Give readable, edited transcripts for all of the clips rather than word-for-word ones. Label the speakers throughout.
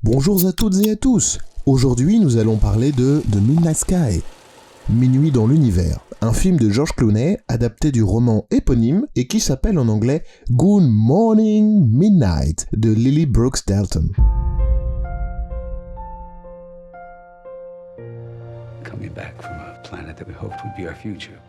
Speaker 1: Bonjour à toutes et à tous. Aujourd'hui, nous allons parler de The Midnight Sky, Minuit dans l'univers, un film de George Clooney adapté du roman éponyme et qui s'appelle en anglais Good Morning Midnight de Lily Brooks Dalton.
Speaker 2: Coming back from a planet that we hoped would be our future.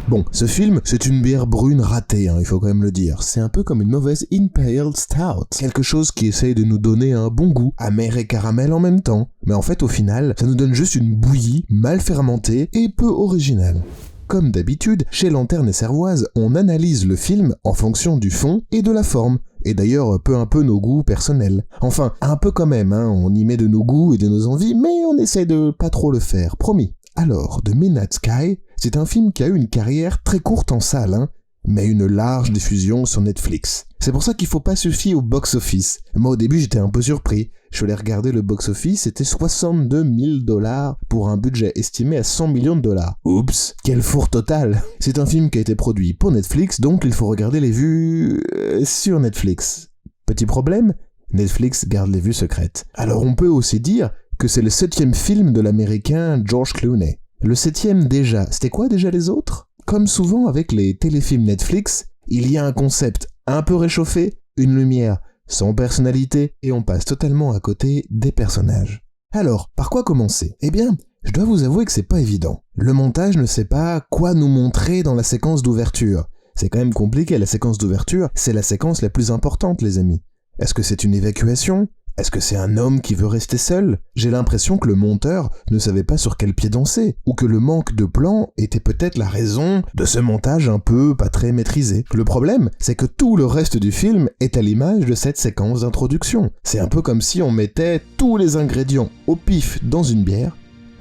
Speaker 1: Bon, ce film, c'est une bière brune ratée, il faut quand même le dire. C'est un peu comme une mauvaise Imperial Stout. Quelque chose qui essaye de nous donner un bon goût, amer et caramel en même temps. Mais en fait, au final, ça nous donne juste une bouillie mal fermentée et peu originale. Comme d'habitude, chez Lanterne et Cervoise, on analyse le film en fonction du fond et de la forme. Et d'ailleurs, peu à peu nos goûts personnels. Enfin, un peu quand même, on y met de nos goûts et de nos envies, mais on essaie de pas trop le faire, promis. Alors, The Midnight Sky, c'est un film qui a eu une carrière très courte en salle, mais une large diffusion sur Netflix. C'est pour ça qu'il faut pas se fier au box-office. Moi, au début, j'étais un peu surpris. Je suis allé regarder le box-office, c'était 62 000 $ pour un budget estimé à 100 millions de dollars. Oups, quel four total. C'est un film qui a été produit pour Netflix, donc il faut regarder les vues sur Netflix. Petit problème, Netflix garde les vues secrètes. Alors on peut aussi dire que c'est le 7e film de l'américain George Clooney. Le 7e déjà, c'était quoi déjà les autres ? Comme souvent avec les téléfilms Netflix, il y a un concept un peu réchauffé, une lumière sans personnalité, et on passe totalement à côté des personnages. Alors, par quoi commencer ? Eh bien, je dois vous avouer que c'est pas évident. Le montage ne sait pas quoi nous montrer dans la séquence d'ouverture. C'est quand même compliqué, la séquence d'ouverture, c'est la séquence la plus importante, les amis. Est-ce que c'est une évacuation ? Est-ce que c'est un homme qui veut rester seul ? J'ai l'impression que le monteur ne savait pas sur quel pied danser, ou que le manque de plan était peut-être la raison de ce montage un peu pas très maîtrisé. Le problème, c'est que tout le reste du film est à l'image de cette séquence d'introduction. C'est un peu comme si on mettait tous les ingrédients au pif dans une bière,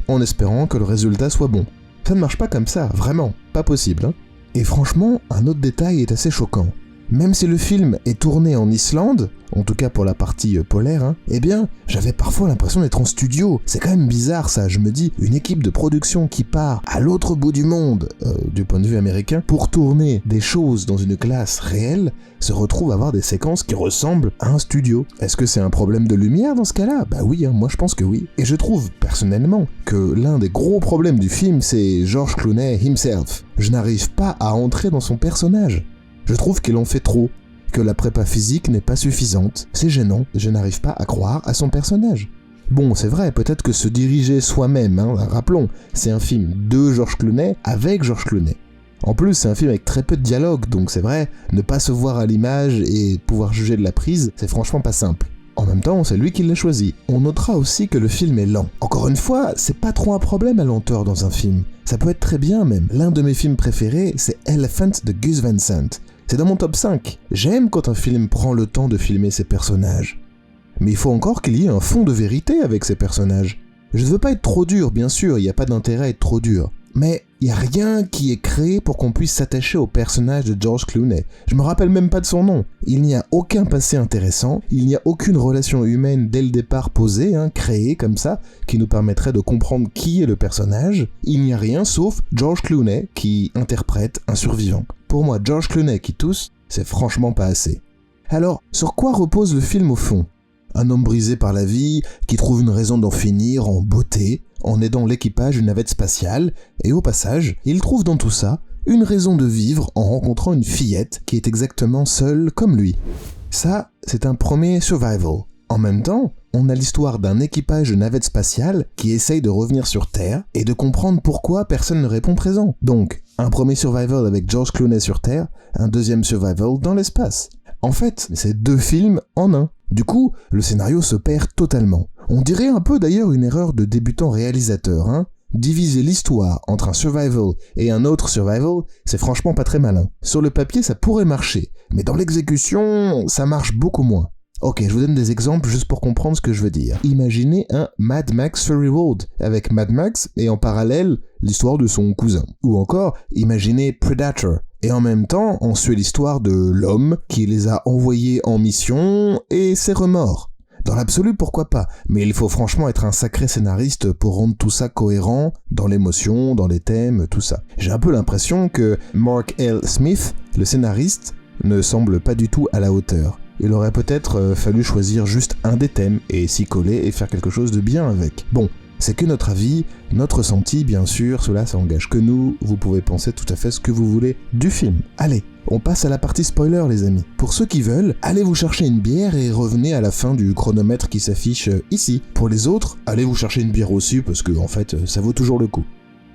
Speaker 1: en espérant que le résultat soit bon. Ça ne marche pas comme ça, vraiment, pas possible. Et franchement, un autre détail est assez choquant. Même si le film est tourné en Islande, en tout cas pour la partie polaire, eh bien, j'avais parfois l'impression d'être en studio. C'est quand même bizarre ça, je me dis, une équipe de production qui part à l'autre bout du monde, du point de vue américain, pour tourner des choses dans une classe réelle, se retrouve à avoir des séquences qui ressemblent à un studio. Est-ce que c'est un problème de lumière dans ce cas-là ? Bah oui, moi je pense que oui. Et je trouve, personnellement, que l'un des gros problèmes du film, c'est George Clooney himself. Je n'arrive pas à entrer dans son personnage. Je trouve qu'il en fait trop, que la prépa physique n'est pas suffisante. C'est gênant, je n'arrive pas à croire à son personnage. Bon, c'est vrai, peut-être que se diriger soi-même, rappelons, c'est un film de George Clooney avec George Clooney. En plus, c'est un film avec très peu de dialogue, donc c'est vrai, ne pas se voir à l'image et pouvoir juger de la prise, c'est franchement pas simple. En même temps, c'est lui qui l'a choisi. On notera aussi que le film est lent. Encore une fois, c'est pas trop un problème la lenteur dans un film. Ça peut être très bien même. L'un de mes films préférés, c'est Elephant de Gus Van Sant. C'est dans mon top 5. J'aime quand un film prend le temps de filmer ses personnages. Mais il faut encore qu'il y ait un fond de vérité avec ces personnages. Je ne veux pas être trop dur, bien sûr, il n'y a pas d'intérêt à être trop dur. Mais il n'y a rien qui est créé pour qu'on puisse s'attacher au personnage de George Clooney. Je me rappelle même pas de son nom. Il n'y a aucun passé intéressant, il n'y a aucune relation humaine dès le départ posée, créée comme ça, qui nous permettrait de comprendre qui est le personnage. Il n'y a rien sauf George Clooney qui interprète un survivant. Pour moi, George Clooney qui tousse, c'est franchement pas assez. Alors, sur quoi repose le film au fond ? Un homme brisé par la vie, qui trouve une raison d'en finir en beauté, en aidant l'équipage d'une navette spatiale, et au passage, il trouve dans tout ça une raison de vivre en rencontrant une fillette qui est exactement seule comme lui. Ça, c'est un premier survival. En même temps, on a l'histoire d'un équipage de navette spatiale qui essaye de revenir sur Terre et de comprendre pourquoi personne ne répond présent. Donc, un premier survival avec George Clooney sur Terre, un deuxième survival dans l'espace. En fait, c'est 2 films en un. Du coup, le scénario se perd totalement. On dirait un peu d'ailleurs une erreur de débutant réalisateur, Diviser l'histoire entre un survival et un autre survival, c'est franchement pas très malin. Sur le papier, ça pourrait marcher, mais dans l'exécution, ça marche beaucoup moins. Ok, je vous donne des exemples juste pour comprendre ce que je veux dire. Imaginez un Mad Max Fury Road, avec Mad Max et en parallèle l'histoire de son cousin. Ou encore, imaginez Predator, et en même temps, on suit l'histoire de l'homme qui les a envoyés en mission et ses remords. Dans l'absolu, pourquoi pas, mais il faut franchement être un sacré scénariste pour rendre tout ça cohérent, dans l'émotion, dans les thèmes, tout ça. J'ai un peu l'impression que Mark L. Smith, le scénariste, ne semble pas du tout à la hauteur. Il aurait peut-être fallu choisir juste un des thèmes et s'y coller et faire quelque chose de bien avec. Bon, c'est que notre avis, notre ressenti, bien sûr, cela ça engage que nous, vous pouvez penser tout à fait ce que vous voulez du film. Allez, on passe à la partie spoiler les amis. Pour ceux qui veulent, allez vous chercher une bière et revenez à la fin du chronomètre qui s'affiche ici. Pour les autres, allez vous chercher une bière aussi parce que en fait, ça vaut toujours le coup.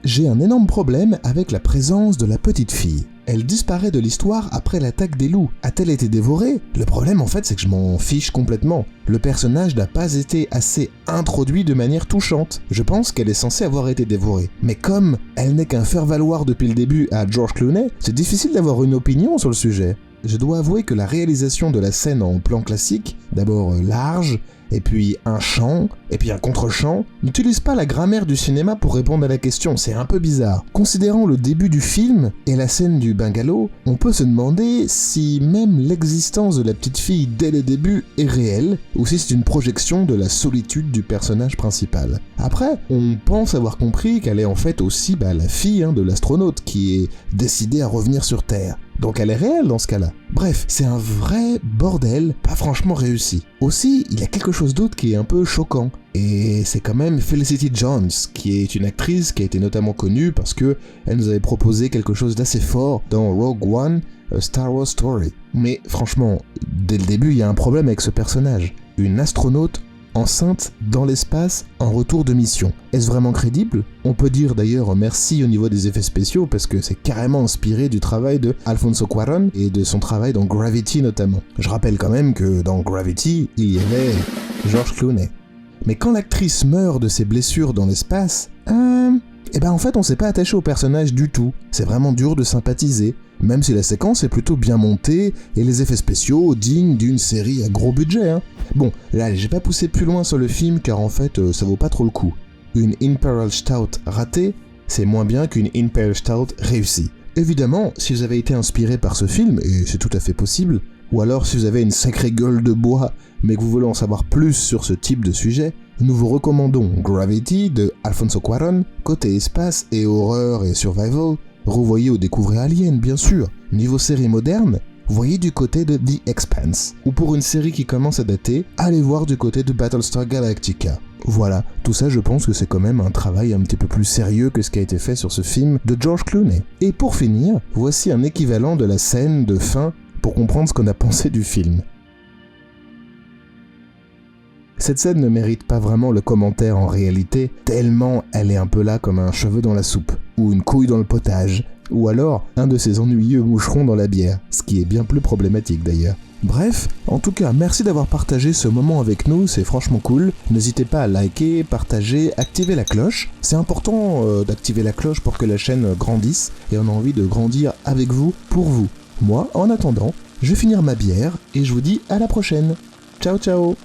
Speaker 1: J'ai un énorme problème avec la présence de la petite fille. Elle disparaît de l'histoire après l'attaque des loups. A-t-elle été dévorée ? Le problème en fait c'est que je m'en fiche complètement. Le personnage n'a pas été assez introduit de manière touchante. Je pense qu'elle est censée avoir été dévorée. Mais comme elle n'est qu'un faire-valoir depuis le début à George Clooney, c'est difficile d'avoir une opinion sur le sujet. Je dois avouer que la réalisation de la scène en plan classique, d'abord large, et puis un chant, et puis un contre-chant, n'utilise pas la grammaire du cinéma pour répondre à la question, c'est un peu bizarre. Considérant le début du film et la scène du bungalow, on peut se demander si même l'existence de la petite fille dès le début est réelle, ou si c'est une projection de la solitude du personnage principal. Après, on pense avoir compris qu'elle est en fait aussi la fille de l'astronaute qui est décidée à revenir sur Terre. Donc elle est réelle dans ce cas-là. Bref, c'est un vrai bordel, pas franchement réussi. Aussi, il y a quelque chose d'autre qui est un peu choquant. Et c'est quand même Felicity Jones, qui est une actrice qui a été notamment connue parce que elle nous avait proposé quelque chose d'assez fort dans Rogue One, A Star Wars Story. Mais franchement, dès le début, il y a un problème avec ce personnage. Une astronaute enceinte dans l'espace en retour de mission. Est-ce vraiment crédible ? On peut dire d'ailleurs merci au niveau des effets spéciaux parce que c'est carrément inspiré du travail de Alfonso Cuarón et de son travail dans Gravity notamment. Je rappelle quand même que dans Gravity, il y avait George Clooney. Mais quand l'actrice meurt de ses blessures dans l'espace, en fait on s'est pas attaché au personnage du tout. C'est vraiment dur de sympathiser, même si la séquence est plutôt bien montée et les effets spéciaux dignes d'une série à gros budget. Bon, là j'ai pas poussé plus loin sur le film car en fait ça vaut pas trop le coup. Une Imperial Stout ratée, c'est moins bien qu'une Imperial Stout réussie. Évidemment, si vous avez été inspiré par ce film, et c'est tout à fait possible, ou alors si vous avez une sacrée gueule de bois mais que vous voulez en savoir plus sur ce type de sujet, nous vous recommandons Gravity de Alfonso Cuarón, côté espace et horreur et survival, revoyez ou découvrez Alien bien sûr. Niveau série moderne, voyez du côté de The Expanse, ou pour une série qui commence à dater, allez voir du côté de Battlestar Galactica. Voilà, tout ça je pense que c'est quand même un travail un petit peu plus sérieux que ce qui a été fait sur ce film de George Clooney. Et pour finir, voici un équivalent de la scène de fin pour comprendre ce qu'on a pensé du film. Cette scène ne mérite pas vraiment le commentaire en réalité, tellement elle est un peu là comme un cheveu dans la soupe, ou une couille dans le potage, ou alors un de ces ennuyeux moucherons dans la bière, ce qui est bien plus problématique d'ailleurs. Bref, en tout cas, merci d'avoir partagé ce moment avec nous, c'est franchement cool. N'hésitez pas à liker, partager, activer la cloche. C'est important d'activer la cloche pour que la chaîne grandisse, et on a envie de grandir avec vous, pour vous. Moi, en attendant, je vais finir ma bière, et je vous dis à la prochaine. Ciao ciao.